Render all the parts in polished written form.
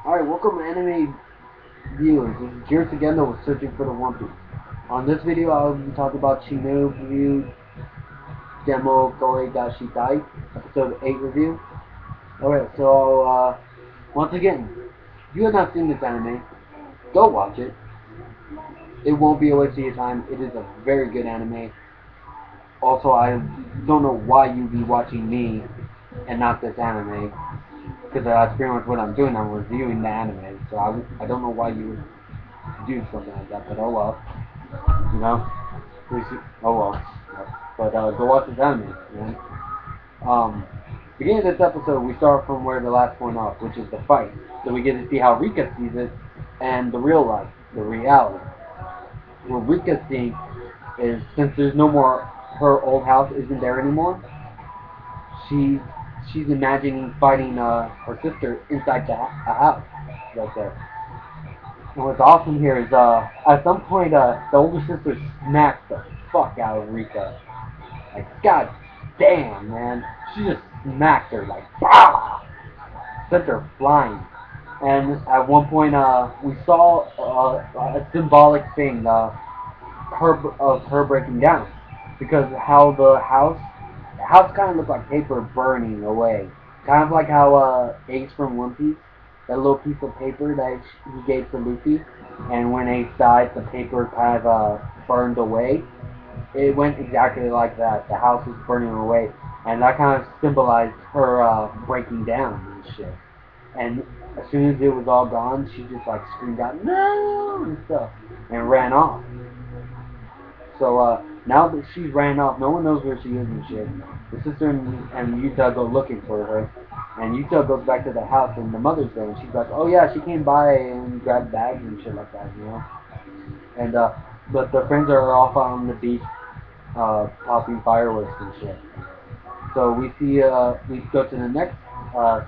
Alright, welcome anime viewers. This is Gears again that was searching for the One Piece. On this video I will be talking about Chuunibyou Demo Koi ga Shitai, episode 8 review. Alright, so once again, if you have not seen this anime, go watch it. It won't be a waste of your time. It is a very good anime. Also, I don't know why you'd be watching me and not this anime. Because that's pretty much what I'm doing. I'm reviewing the anime, so I don't know why you would do something like that. But oh well, you know. Oh well. But go watch this anime, man. Beginning of this episode, we start from where the last one off, which is the fight. So we get to see how Rika sees it, and the real life, the reality. What Rika's seeing is since there's no more, her old house isn't there anymore. She's imagining fighting her sister inside the house right there. And what's awesome here is at some point the older sister smacks the fuck out of Rika. Like god damn man, she just smacked her like bah, sent her flying. And at one point we saw a symbolic thing of her breaking down because how the house kind of looked like paper burning away, kind of like how Ace from One Piece, that little piece of paper that he gave to Luffy, and when Ace died, the paper kind of burned away. It went exactly like that. The house was burning away, and that kind of symbolized her breaking down and shit. And as soon as it was all gone, she just like screamed out no and stuff and ran off. So now that she's ran off, no one knows where she is and shit. The sister and Yuta go looking for her, and Yuta goes back to the house, and the mother's there, and she's like, "Oh yeah, she came by and grabbed bags and shit like that, you know." And but the friends are off on the beach, popping fireworks and shit. So we go to the next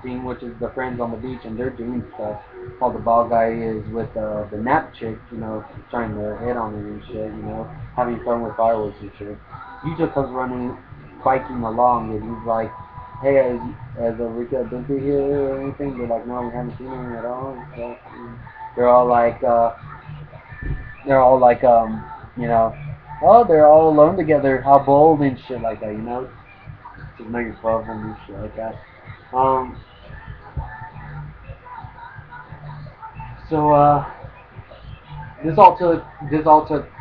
scene, which is the friends on the beach, and they're doing stuff. While the bald guy is with the nap chick, you know, trying to hit on her and shit, you know, having fun with fireworks and shit. Yuta comes running, biking along, and he's like, "Hey, has Rika been through here or anything?" They're like, "No, we haven't seen her at all." And stuff. And they're all like, you know, oh, they're all alone together. How bold and shit like that, you know. Just make it fun and shit like that. Um, so this all took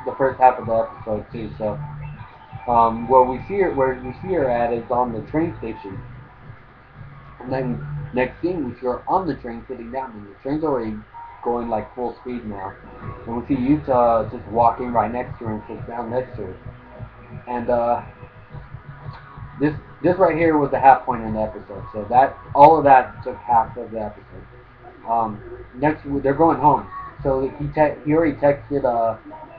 the first half of the episode too. So where we see her at is on the train station, and then next scene we see her on the train sitting down, and the train's already going like full speed now, and we see Yuta just walking right next to her and sits down next to her, and this right here was the half point in the episode. So that all of that took half of the episode. Next, they're going home. So he already texted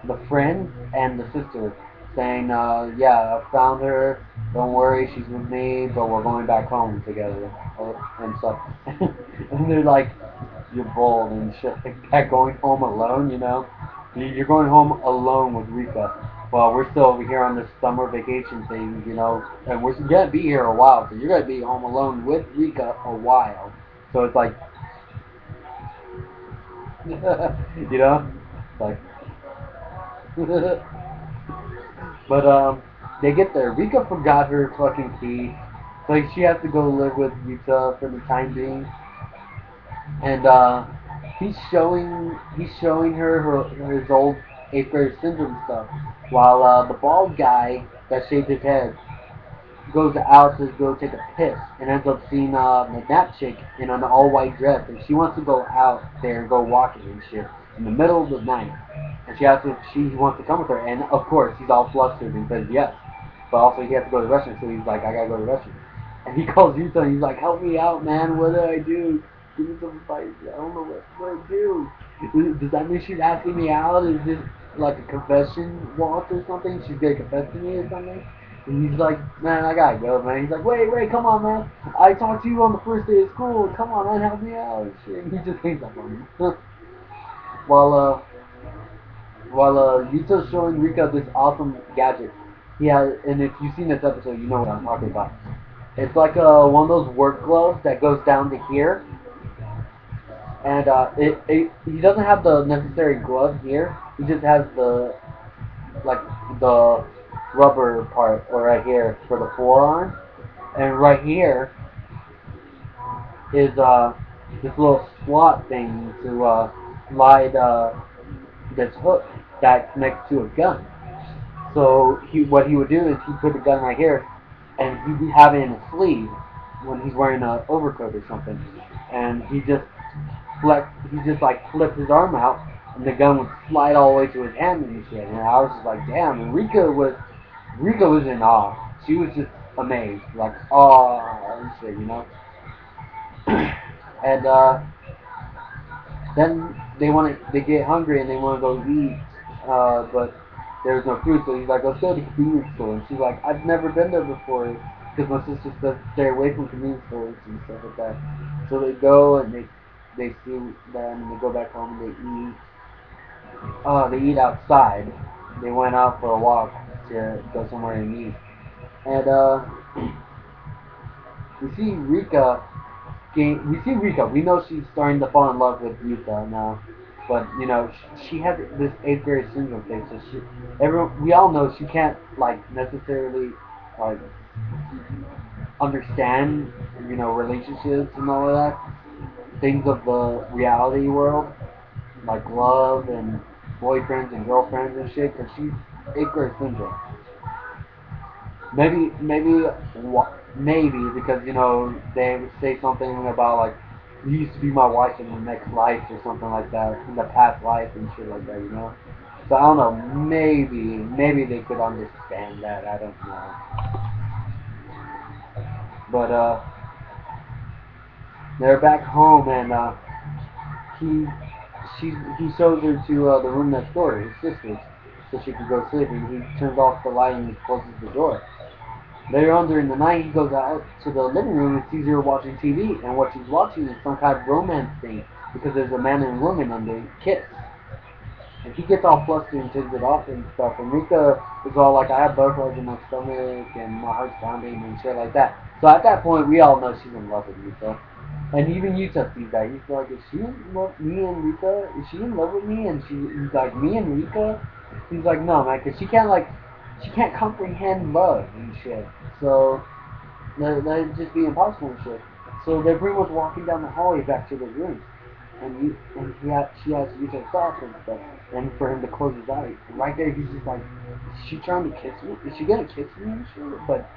the friend and the sister saying, yeah, I found her. Don't worry, she's with me, but we're going back home together and stuff. And they're like, you're bold and shit like that, going home alone, you know? You're going home alone with Rika. Well, we're still over here on this summer vacation thing, you know, and we're gonna be here a while, so you're gonna be home alone with Rika a while. So it's like, you know, like, but they get there. Rika forgot her fucking key, so she has to go live with Yuta for the time being, and he's showing her his old eighth grade syndrome stuff, while the bald guy that shaved his head goes out to go take a piss and ends up seeing the nap chick in an all white dress, and she wants to go out there and go walking and shit in the middle of the night, and she wants to come with her, and of course he's all flustered and says yes, but also he has to go to the restroom, so he's like, I gotta go to the restroom, and he calls Yuta and he's like, help me out, man, what do I do? Give me some advice. I don't know what to do. Does that mean she's asking me out? Is this like a confession walk or something? She's gonna confess to me or something? And he's like, man, I gotta go, man. He's like, wait, come on, man. I talked to you on the first day of school. Come on, man, help me out. And shit. And he just hangs up on me. while Yuta's showing Rika this awesome gadget. He has, and if you've seen this episode, you know what I'm talking about. It's like one of those work gloves that goes down to here, and he doesn't have the necessary glove here. He just has the like the rubber part or right here for the forearm, and right here is this little slot thing to slide this hook that connects to a gun. So what he would do is he put the gun right here, and he'd be having it in his sleeve when he's wearing an overcoat or something, and he just like flipped his arm out, and the gun would slide all the way to his hand and shit. And I was just like, damn. And Rika was in awe. She was just amazed, like, oh, and shit, you know. And then they get hungry and they want to go eat, but there's no food, so he's like, let's go to the convenience store. And she's like, I've never been there before, because my sister says stay away from convenience stores and stuff like that. So they go and they see them and they go back home and they eat. They eat outside. They went out for a walk to go somewhere and eat. And we see Rika. We see Rika. We know she's starting to fall in love with Yuta now, but you know she has this eighth grade syndrome thing. So we all know she can't like necessarily like understand relationships and all of that things of the reality world, like love and boyfriends and girlfriends and shit. Cause she's eighth grade syndrome. Maybe because they would say something about like you used to be my wife in the next life or something like that in the past life and shit like that. So I don't know. Maybe they could understand that. I don't know. But they're back home and he he shows her to the room next door, his sister's, so she could go sleep. And he turns off the light and he closes the door. Later on during the night, he goes out to the living room and sees her watching TV, and what she's watching is some kind of romance thing, because there's a man and a woman and they kiss. And he gets all flustered and turns it off and stuff, and Rika is all like, I have butterflies in my stomach, and my heart's pounding, and shit like that. So at that point, we all know she's in love with Rika. And even Yuta sees that. He's like, is she in love with me and Rika? Is she in love with me? And he's like, me and Rika? He's like, no, man, because she can't comprehend love and shit. So that'd just be impossible and shit. So they're pretty much walking down the hallway back to the room, and she has to use her thoughts and stuff, and for him to close his eyes. And right there, he's just like, is she trying to kiss me? Is she gonna kiss me and shit? But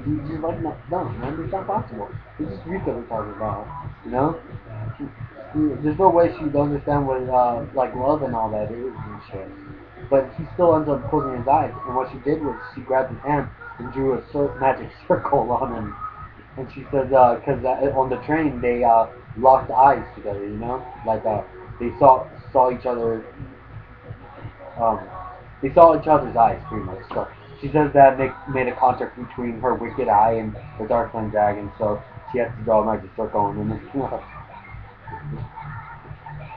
he's just like, no, man, it's not possible. This is Rika we're talking about, you know? There's no way she'd understand what like love and all that is and shit. But he still ends up closing his eyes. And what she did was she grabbed his hand and drew a magic circle on him. And she said, because on the train they locked eyes together, like they saw each other. Um, they saw each other's eyes pretty much. So she says that made a contact between her wicked eye and the dark flame dragon. So she has to draw a magic circle on him.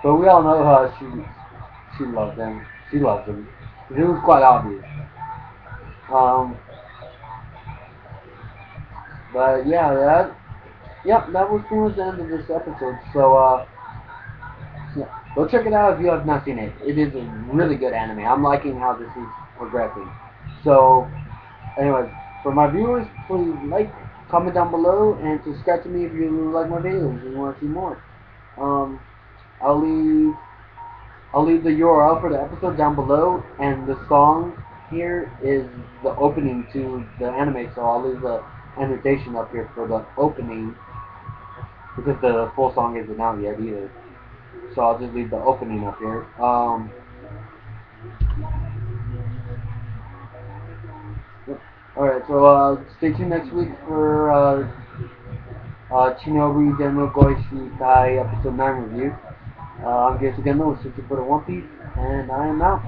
But we all know she loves him. She loves him. It was quite obvious. Um, but yeah, that was pretty much the end of this episode. So yeah, go check it out if you have not seen it. It is a really good anime. I'm liking how this is progressing. So, anyways, for my viewers, please like, comment down below, and subscribe to me if you like my videos and you want to see more. Um, I'll leave the URL for the episode down below, and the song here is the opening to the anime, so I'll leave the annotation up here for the opening, because the full song isn't out yet either. So I'll just leave the opening up here. Alright, so stay tuned next week for Chuunibyou Demo Goi Shitai episode 9 review. I'm Gates again, we'll switch for the One Piece, and I am out.